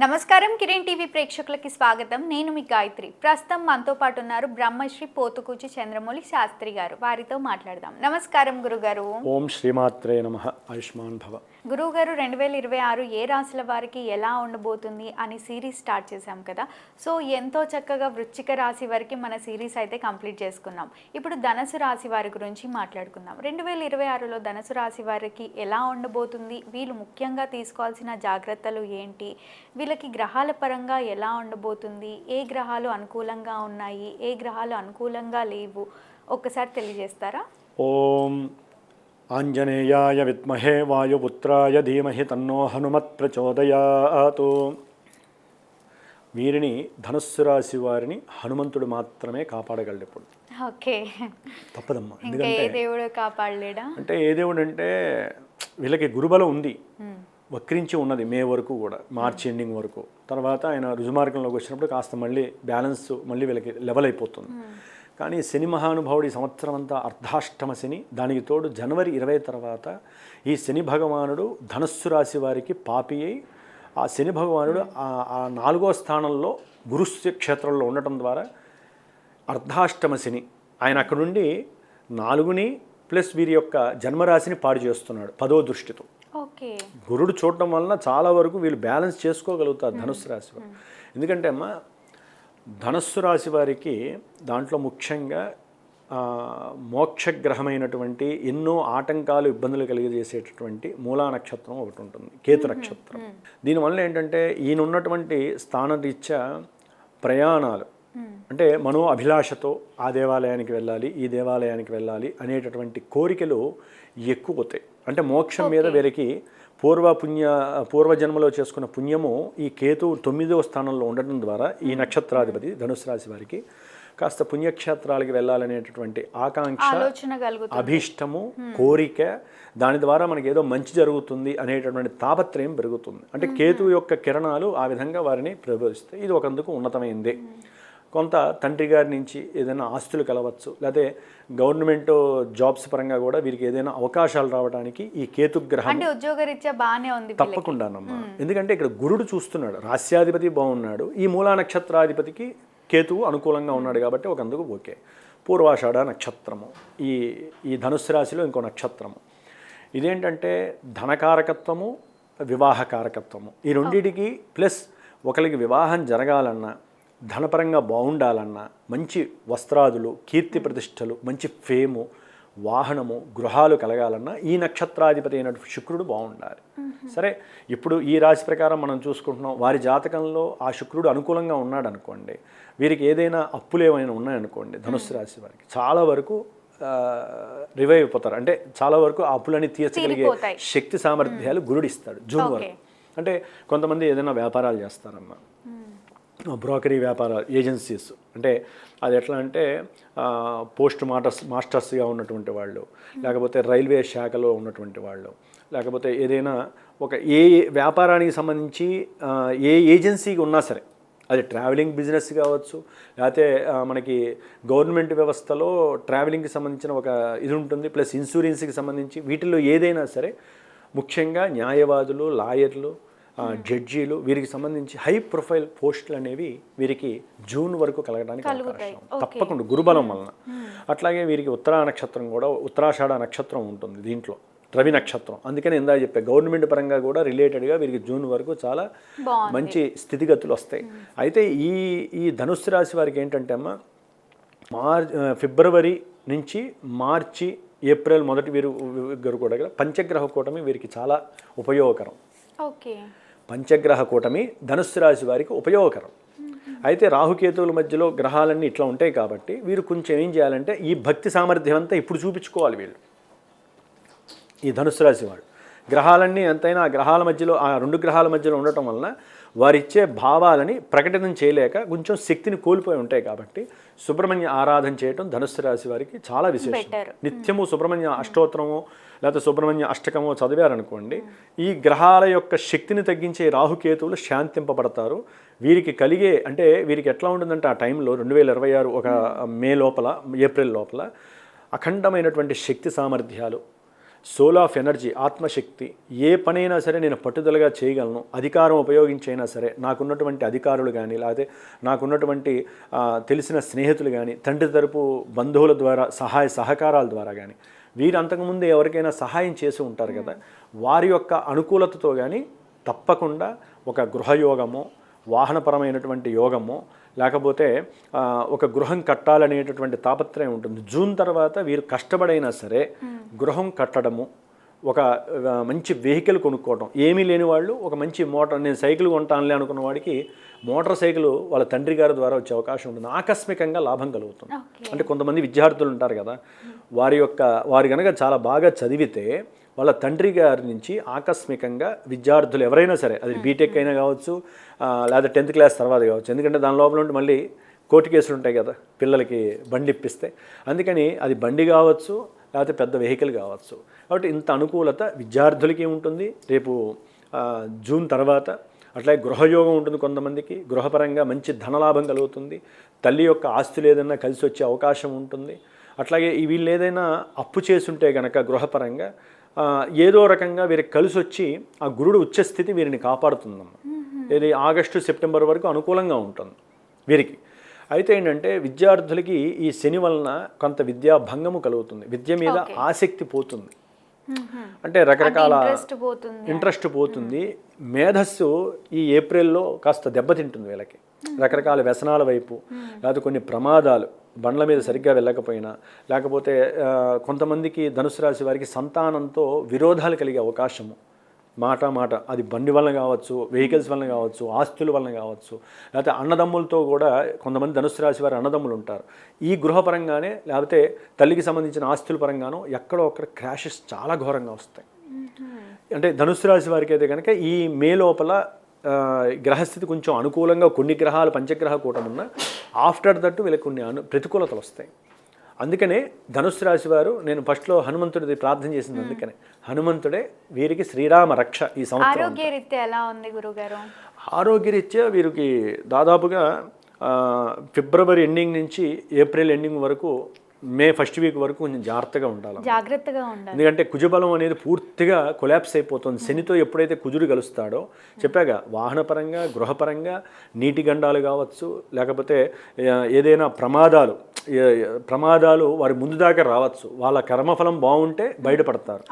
నమస్కారం కిరణ్ టీవీ ప్రేక్షకులకి స్వాగతం. నేను మీ గాయత్రి. ప్రస్తుతం మనతో పాటు ఉన్నారు బ్రహ్మశ్రీ పోతుకూచి చంద్రమౌళి శాస్త్రి గారు. వారితో మాట్లాడదాం. నమస్కారం గురుగారు. ఓం శ్రీమాత్రే నమః. ఆయుష్మాన్ భవ. గురుగారు, 2026 ఏ రాశుల వారికి ఎలా ఉండబోతుంది అని సిరీస్ స్టార్ట్ చేశాం కదా. సో ఎంతో చక్కగా వృశ్చిక రాశి వారికి మన సిరీస్ అయితే కంప్లీట్ చేసుకున్నాం. ఇప్పుడు ధనుసు రాశి వారి గురించి మాట్లాడుకుందాం. 2026లో ధనుసు రాశి వారికి ఎలా ఉండబోతుంది, వీళ్ళు ముఖ్యంగా తీసుకోవాల్సిన జాగ్రత్తలు ఏంటి, వీళ్ళకి గ్రహాల పరంగా ఎలా ఉండబోతుంది, ఏ గ్రహాలు అనుకూలంగా ఉన్నాయి, ఏ గ్రహాలు అనుకూలంగా లేవు, ఒక్కసారి తెలియజేస్తారా? ఓం ఆంజనేయాయ విద్మహే వాయుపుత్రాయ ధీమహి తన్నో హనుమత్ ప్రచోదయాత్. వీరిని ధనుస్సు రాశి వారిని హనుమంతుడు మాత్రమే కాపాడగలడు. ఇప్పుడు ఓకే, తప్పదమ్మా. ఇంకా ఏ దేవుడు కాపాడలేడా? అంటే ఏ దేవుడు అంటే వీళ్ళకి గురుబలం ఉంది, వక్రించి ఉన్నది మే వరకు కూడా, మార్చి ఎండింగ్ వరకు. తర్వాత ఆయన రుజుమార్గంలోకి వచ్చినప్పుడు కాస్త మళ్ళీ బ్యాలెన్స్ మళ్ళీ వీళ్ళకి లెవెల్ అయిపోతుంది. కానీ శని మహానుభావుడు ఈ సంవత్సరం అంతా అర్ధాష్టమ శని, దానికి తోడు జనవరి 20 తర్వాత ఈ శని భగవానుడు ధనుస్సు రాశి వారికి పాపి అయి, ఆ శని భగవానుడు ఆ 4వ స్థానంలో గురుస్య క్షేత్రంలో ఉండటం ద్వారా అర్ధాష్టమ శని ఆయన అక్కడ నుండి 4ని ప్లస్ వీరి యొక్క జన్మరాశిని పాడు చేస్తున్నాడు 10వ దృష్టితో. ఓకే, గురుడు చూడటం వలన చాలా వరకు వీళ్ళు బ్యాలెన్స్ చేసుకోగలుగుతారు ధనుస్సు రాశి వారు. ఎందుకంటే అమ్మ, ధనుస్సు రాశి వారికి దాంట్లో ముఖ్యంగా మోక్షగ్రహమైనటువంటి ఎన్నో ఆటంకాలు ఇబ్బందులు కలిగజేసేటటువంటి మూలా నక్షత్రం ఒకటి ఉంటుంది, కేతు నక్షత్రం. దీనివల్ల ఏంటంటే ఈయన ఉన్నటువంటి స్థానరీత్యా ప్రయాణాలు, అంటే మనో అభిలాషతో ఆ దేవాలయానికి వెళ్ళాలి, ఈ దేవాలయానికి వెళ్ళాలి అనేటటువంటి కోరికలు ఎక్కువ అవుతాయి. అంటే మోక్షం మీద వీరికి పూర్వజన్మలో చేసుకున్న పుణ్యము ఈ కేతు 9వ స్థానంలో ఉండటం ద్వారా ఈ నక్షత్రాధిపతి ధనుసు రాశి వారికి కాస్త పుణ్యక్షేత్రాలకి వెళ్ళాలనేటటువంటి ఆకాంక్ష, అభీష్టము, కోరిక, దాని ద్వారా మనకి ఏదో మంచి జరుగుతుంది అనేటటువంటి తాపత్రయం పెరుగుతుంది. అంటే కేతు యొక్క కిరణాలు ఆ విధంగా వారిని ప్రబోధిస్తాయి. ఇది ఒకందుకు ఉన్నతమైందే. కొంత తండ్రి గారి నుంచి ఏదైనా ఆస్తులు కలవచ్చు, లేకపోతే గవర్నమెంట్ జాబ్స్ పరంగా కూడా వీరికి ఏదైనా అవకాశాలు రావడానికి ఈ కేతుగ్రహం అంటే ఉద్యోగరీత్యా బాగానే ఉంది తప్పకుండానమ్మా. ఎందుకంటే ఇక్కడ గురుడు చూస్తున్నాడు, రాస్యాధిపతి బాగున్నాడు, ఈ మూలా నక్షత్రాధిపతికి కేతువు అనుకూలంగా ఉన్నాడు కాబట్టి ఒకందుకు ఓకే. పూర్వాషాఢ నక్షత్రము ఈ ధనుస్సు రాశిలో ఇంకో నక్షత్రము. ఇదేంటంటే ధనకారకత్వము, వివాహకారకత్వము, ఈ రెండింటికి ప్లస్ ఒకరికి వివాహం జరగాలన్నా, ధనపరంగా బాగుండాలన్నా, మంచి వస్త్రాదులు, కీర్తి ప్రతిష్టలు, మంచి ఫేము, వాహనము, గృహాలు కలగాలన్నా ఈ నక్షత్రాధిపతి అయిన శుక్రుడు బాగుండాలి. సరే, ఇప్పుడు ఈ రాశి ప్రకారం మనం చూసుకుంటున్నాం, వారి జాతకంలో ఆ శుక్రుడు అనుకూలంగా ఉన్నాడు అనుకోండి, వీరికి ఏదైనా అప్పులు ఏమైనా ఉన్నాయనుకోండి ధనుస్సు రాశి వారికి చాలా వరకు రివైవ్ అయిపోతారు. అంటే చాలా వరకు ఆ అప్పులని తీర్చగలిగే శక్తి సామర్థ్యాలు గురుడు ఇస్తాడు జూన్ వరకు. అంటే కొంతమంది ఏదైనా వ్యాపారాలు చేస్తారమ్మా, బ్రోకరీ వ్యాపారాలు, ఏజెన్సీస్. అంటే అది ఎట్లా అంటే పోస్ట్ మాస్టర్స్గా ఉన్నటువంటి వాళ్ళు, లేకపోతే రైల్వే శాఖలో ఉన్నటువంటి వాళ్ళు, లేకపోతే ఏదైనా ఒక ఏ వ్యాపారానికి సంబంధించి ఏ ఏజెన్సీకి ఉన్నా సరే, అది ట్రావెలింగ్ బిజినెస్ కావచ్చు, లేకపోతే మనకి గవర్నమెంట్ వ్యవస్థలో ట్రావెలింగ్కి సంబంధించిన ఒక ఇది ఉంటుంది, ప్లస్ ఇన్సూరెన్స్కి సంబంధించి, వీటిల్లో ఏదైనా సరే ముఖ్యంగా న్యాయవాదులు, లాయర్లు, జడ్జీలు, వీరికి సంబంధించి హై ప్రొఫైల్ పోస్టులు అనేవి వీరికి జూన్ వరకు కలగడానికి అవకాశం తప్పకుండా గురుబలం వలన. అట్లాగే వీరికి ఉత్తరా నక్షత్రం కూడా, ఉత్తరాషాఢ నక్షత్రం ఉంటుంది దీంట్లో, రవి నక్షత్రం. అందుకని ఇందాక చెప్పే గవర్నమెంట్ పరంగా కూడా రిలేటెడ్గా వీరికి జూన్ వరకు చాలా మంచి స్థితిగతులు వస్తాయి. అయితే ఈ ధనుస్సు రాశి వారికి ఏంటంటే అమ్మ, ఫిబ్రవరి నుంచి మార్చి, ఏప్రిల్ మొదటి వీరు కూడా పంచగ్రహ కూటమి వీరికి చాలా ఉపయోగకరం. ఓకే, పంచగ్రహ కూటమి ధనుస్సు రాశి వారికి ఉపయోగకరం. అయితే రాహుకేతువుల మధ్యలో గ్రహాలన్నీ ఇట్లా ఉంటాయి కాబట్టి వీరు కొంచెం ఏం చేయాలంటే ఈ భక్తి సామర్థ్యం అంతా ఇప్పుడు చూపించుకోవాలి. వీళ్ళు ఈ ధనుస్సు రాశి వాడు గ్రహాలన్నీ ఎంతైనా ఆ గ్రహాల మధ్యలో, ఆ 2 గ్రహాల మధ్యలో ఉండటం వలన వారిచ్చే భావాలని ప్రకటన చేయలేక కొంచెం శక్తిని కోల్పోయి ఉంటాయి కాబట్టి సుబ్రహ్మణ్య ఆరాధన చేయటం ధనుస్సు రాశి వారికి చాలా విశేషం. నిత్యము సుబ్రహ్మణ్య అష్టోత్తరమో లేకపోతే సుబ్రహ్మణ్య అష్టకమో చదివారనుకోండి, ఈ గ్రహాల యొక్క శక్తిని తగ్గించే రాహుకేతువులు శాంతింపబడతారు. వీరికి కలిగే, అంటే వీరికి ఎట్లా ఉంటుందంటే ఆ టైంలో 2026 ఒక మే లోపల, ఏప్రిల్ లోపల అఖండమైనటువంటి శక్తి సామర్థ్యాలు, సోల్ ఆఫ్ ఎనర్జీ, ఆత్మశక్తి. ఏ పనైనా సరే నేను పట్టుదలగా చేయగలను, అధికారం ఉపయోగించైనా సరే, నాకున్నటువంటి అధికారులు కానీ లేకపోతే నాకున్నటువంటి తెలిసిన స్నేహితులు కానీ, తండ్రి తరపు బంధువుల ద్వారా సహాయ సహకారాల ద్వారా కానీ, వీరు అంతకుముందు ఎవరికైనా సహాయం చేసి ఉంటారు కదా, వారి యొక్క అనుకూలతతో కానీ తప్పకుండా ఒక గృహయోగమో, వాహనపరమైనటువంటి యోగమో, లేకపోతే ఒక గృహం కట్టాలనేటటువంటి తాపత్రయం ఉంటుంది. జూన్ తర్వాత వీరు కష్టపడైనా సరే గృహం కట్టడము, ఒక మంచి వెహికల్ కొనుక్కోవడం. ఏమీ లేని వాళ్ళు ఒక మంచి మోటార్, నేను సైకిల్ కొంటానులే అనుకున్న వాడికి మోటార్ సైకిల్ వాళ్ళ తండ్రి గారి ద్వారా వచ్చే అవకాశం ఉంటుంది. ఆకస్మికంగా లాభం కలుగుతుంది. అంటే కొంతమంది విద్యార్థులు ఉంటారు కదా, వారు కనుక చాలా బాగా చదివితే వాళ్ళ తండ్రి గారి నుంచి ఆకస్మికంగా విద్యార్థులు ఎవరైనా సరే, అది బీటెక్ అయినా కావచ్చు లేదా 10th క్లాస్ తర్వాత కావచ్చు, ఎందుకంటే దాని లోపల ఉండి మళ్ళీ కోర్టు కేసులు ఉంటాయి కదా పిల్లలకి బండి ఇప్పిస్తే. అందుకని అది బండి కావచ్చు లేకపోతే పెద్ద వెహికల్ కావచ్చు. కాబట్టి ఇంత అనుకూలత విద్యార్థులకి ఉంటుంది రేపు జూన్ తర్వాత. అట్లాగే గృహయోగం ఉంటుంది కొంతమందికి, గృహపరంగా మంచి ధనలాభం కలుగుతుంది. తల్లి యొక్క ఆస్తులు ఏదైనా కలిసి వచ్చే అవకాశం ఉంటుంది. అట్లాగే వీళ్ళు ఏదైనా అప్పు చేసుంటే కనుక గృహపరంగా ఏదో రకంగా వీరికి కలిసి వచ్చి ఆ గురుడు ఉచ్చస్థితి వీరిని కాపాడుతుందమ్మ. ఇది ఆగస్టు సెప్టెంబర్ వరకు అనుకూలంగా ఉంటుంది వీరికి. అయితే ఏంటంటే విద్యార్థులకి ఈ శని వలన కొంత విద్యా భంగము కలుగుతుంది, విద్య మీద ఆసక్తి పోతుంది. అంటే రకరకాల ఇంట్రెస్ట్ పోతుంది. మేధస్సు ఈ ఏప్రిల్లో కాస్త దెబ్బతింటుంది వీళ్ళకి. రకరకాల వ్యసనాల వైపు, లేకపోతే కొన్ని ప్రమాదాలు, బండ్ల మీద సరిగ్గా వెళ్ళకపోయినా, లేకపోతే కొంతమందికి ధనుసు రాశి వారికి సంతానంతో విరోధాలు కలిగే అవకాశము. మాట అది బండి వలన కావచ్చు, వెహికల్స్ వలన కావచ్చు, ఆస్తుల వలన కావచ్చు, లేకపోతే అన్నదమ్ములతో కూడా కొంతమంది ధనుసు రాశి వారి అన్నదమ్ములు ఉంటారు. ఈ గృహపరంగానే లేకపోతే తల్లికి సంబంధించిన ఆస్తుల పరంగానో ఎక్కడో అక్కడ క్రాషెస్ చాలా ఘోరంగా వస్తాయి. అంటే ధనుసు రాశి వారికి అయితే కనుక ఈ మే లోపల గ్రహస్థితి కొంచెం అనుకూలంగా, కొన్ని గ్రహాలు పంచగ్రహ కూటమి ఉన్న ఆఫ్టర్ దట్ వీళ్ళకి కొన్ని ప్రతికూలతలు వస్తాయి. అందుకనే ధనుసు రాశి వారు, నేను ఫస్ట్లో హనుమంతుడిది ప్రార్థన చేసింది అందుకనే, హనుమంతుడే వీరికి శ్రీరామ రక్ష ఈ సంవత్సరం. ఆరోగ్యరీత్యా ఎలా ఉంది గురుగారు? ఆరోగ్యరీత్యా వీరికి దాదాపుగా ఫిబ్రవరి ఎండింగ్ నుంచి ఏప్రిల్ ఎండింగ్ వరకు, మే ఫస్ట్ వీక్ వరకు కొంచెం జాగ్రత్తగా ఉండాలి. ఎందుకంటే కుజబలం అనేది పూర్తిగా కొలాప్స్ అయిపోతుంది. శనితో ఎప్పుడైతే కుజుడు కలుస్తాడో, చెప్పాగా వాహనపరంగా, గృహపరంగా, నీటి గండాలు కావచ్చు, లేకపోతే ఏదైనా ప్రమాదాలు వారి ముందు దాకా రావచ్చు. వాళ్ళ కర్మఫలం బాగుంటే బయటపడతారు,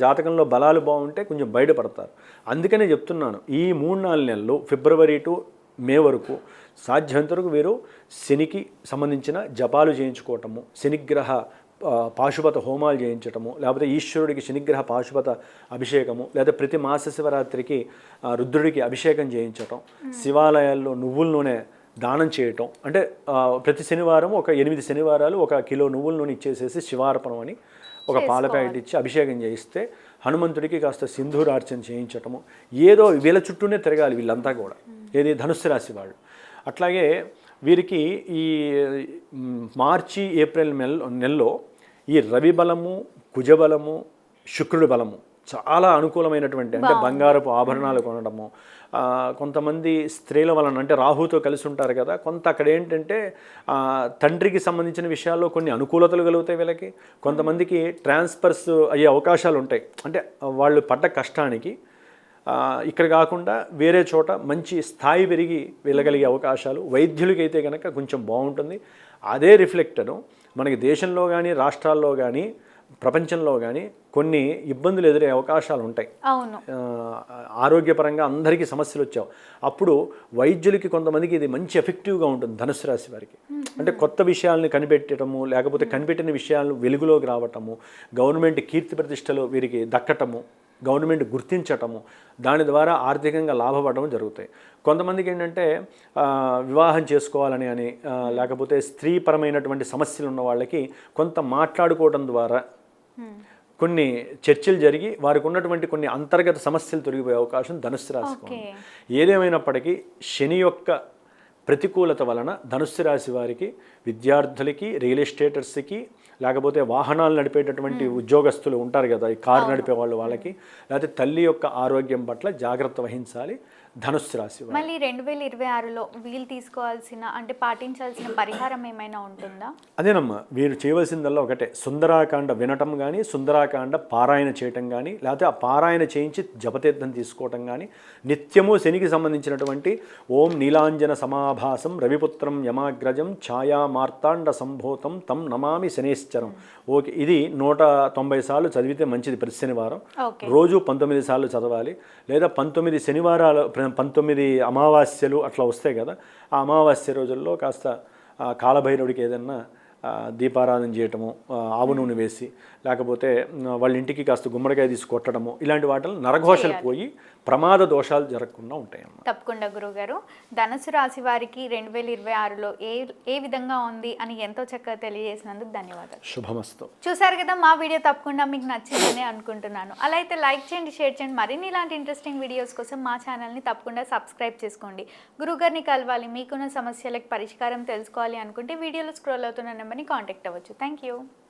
జాతకంలో బలాలు బాగుంటే కొంచెం బయటపడతారు. అందుకనే చెప్తున్నాను, ఈ 3-4 నెలలు ఫిబ్రవరి టు మే వరకు సాధ్యమంత వరకు వీరు శనికి సంబంధించిన జపాలు చేయించుకోవటము, శనిగ్రహ పాశుపత హోమాలు చేయించటము, లేకపోతే ఈశ్వరుడికి శనిగ్రహ పాశుపత అభిషేకము, లేదా ప్రతి మాస శివరాత్రికి రుద్రుడికి అభిషేకం చేయించటం, శివాలయాల్లో నువ్వుల నూనె దానం చేయటం. అంటే ప్రతి శనివారం ఒక 8 శనివారాలు 1 కిలో నువ్వుల నూనె ఇచ్చేసేసి శివార్పణం అని ఒక పాల ప్యాకెట్ ఇచ్చి అభిషేకం చేయిస్తే, హనుమంతుడికి కాస్త సింధూరార్చన చేయించటము. ఏదో వీళ్ళ చుట్టూనే తిరగాలి వీళ్ళంతా కూడా, ఏది ధనుస్సు రాశి వాళ్ళు. అట్లాగే వీరికి ఈ మార్చి ఏప్రిల్ నెలలో ఈ రవి బలము, కుజబలము, శుక్రుడి బలము చాలా అనుకూలమైనటువంటి, అంటే బంగారపు ఆభరణాలు కొనడము, కొంతమంది స్త్రీల వలన, అంటే రాహుతో కలిసి ఉంటారు కదా, కొంత అక్కడ ఏంటంటే తండ్రికి సంబంధించిన విషయాల్లో కొన్ని అనుకూలతలు కలుగుతాయి వీళ్ళకి. కొంతమందికి ట్రాన్స్ఫర్స్ అయ్యే అవకాశాలు ఉంటాయి. అంటే వాళ్ళు పడ్డ కష్టానికి ఇక్కడ కాకుండా వేరే చోట మంచి స్థాయి పెరిగి వెళ్ళగలిగే అవకాశాలు. వైద్యులకైతే కనుక కొంచెం బాగుంటుంది. అదే రిఫ్లెక్టరు మనకి దేశంలో కానీ, రాష్ట్రాల్లో కానీ, ప్రపంచంలో కానీ కొన్ని ఇబ్బందులు ఎదురే అవకాశాలు ఉంటాయి. ఆరోగ్యపరంగా అందరికీ సమస్యలు వచ్చావు. అప్పుడు వైద్యులకి కొంతమందికి ఇది మంచి ఎఫెక్టివ్గా ఉంటుంది ధనుసు రాశి వారికి. అంటే కొత్త విషయాలను కనిపెట్టడము, లేకపోతే కనిపెట్టిన విషయాలను వెలుగులోకి రావటము, గవర్నమెంట్ కీర్తి ప్రతిష్టలు వీరికి దక్కటము, గవర్నమెంట్ గుర్తించటము, దాని ద్వారా ఆర్థికంగా లాభపడడం జరుగుతాయి. కొంతమందికి ఏంటంటే వివాహం చేసుకోవాలని అని, లేకపోతే స్త్రీపరమైనటువంటి సమస్యలు ఉన్న వాళ్ళకి కొంత మాట్లాడుకోవడం ద్వారా కొన్ని చర్చలు జరిగి వారికి ఉన్నటువంటి కొన్ని అంతర్గత సమస్యలు తొలగిపోయే అవకాశం ధనుస్సు రాశికి ఉంది. ఏదేమైనప్పటికీ శని యొక్క ప్రతికూలత వలన ధనుస్సు రాశి వారికి, విద్యార్థులకి, రియల్ ఎస్టేటర్స్కి, లేకపోతే వాహనాలు నడిపేటటువంటి ఉద్యోగస్తులు ఉంటారు కదా, ఈ కారు నడిపే వాళ్ళకి, లేకపోతే తల్లి యొక్క ఆరోగ్యం పట్ల జాగ్రత్త వహించాలి. ధనుస్సు రాశి వారు. మళ్ళీ 2026లో వీళ్ళు తీసుకోవాల్సిన అంటే పాటించాల్సిన పరిహారం ఏమైనా ఉంటుందా? అదేనమ్మా, వీరు చేయవలసిందల్లా ఒకటే, సుందరాకాండ వినటం కానీ, సుందరాకాండ పారాయణ చేయటం కానీ, లేకపోతే ఆ పారాయణ చేయించి జపతీర్థం తీసుకోవటం కానీ, నిత్యము శనికి సంబంధించినటువంటి ఓం నీలాంజన సమాభాసం రవిపుత్రం యమాగ్రజం ఛాయా మార్తాండ సంభూతం తం నమామి శనేశ్చరం. ఓకే, ఇది 190 సార్లు చదివితే మంచిది ప్రతి శనివారం. ఓకే. రోజు 19 సార్లు చదవాలి, లేదా 19 శనివారాలు 19 అమావాస్యలు అట్లా వస్తాయి కదా, ఆ అమావాస్య రోజుల్లో కాస్త కాలభైరవుడికి ఏదన్నా దీపారాధన చేయటము, ఆవు నూనె వేసి, లేకపోతే వాళ్ళ ఇంటికి కాస్త గుమ్మడికాయ తీసి కొట్టడము, ఇలాంటి వాటిని నరఘోషలు పోయి ప్రమాద దోషాలు జరగకుండా ఉంటాయమ్మా. తప్పకుండా గురుగారు. ధనుసు రాశి వారికి 2026లో ఏ విధంగా ఉంది అని ఎంతో చక్కగా తెలియజేసినందుకు ధన్యవాదాలు. శుభమస్తు. చూసారు కదా, మా వీడియో తప్పకుండా మీకు నచ్చిందని అనుకుంటున్నాను. అలా అయితే లైక్ చేయండి, షేర్ చేయండి. మరిన్ని ఇలాంటి ఇంట్రెస్టింగ్ వీడియోస్ కోసం మా ఛానల్ని తప్పకుండా సబ్స్క్రైబ్ చేసుకోండి. గురుగారిని కలవాలి, మీకున్న సమస్యలకు పరిష్కారం తెలుసుకోవాలి అనుకుంటే వీడియోలో స్క్రోల్ అవుతున్న నెంబర్ని కాంటాక్ట్ అవ్వచ్చు. Thank you.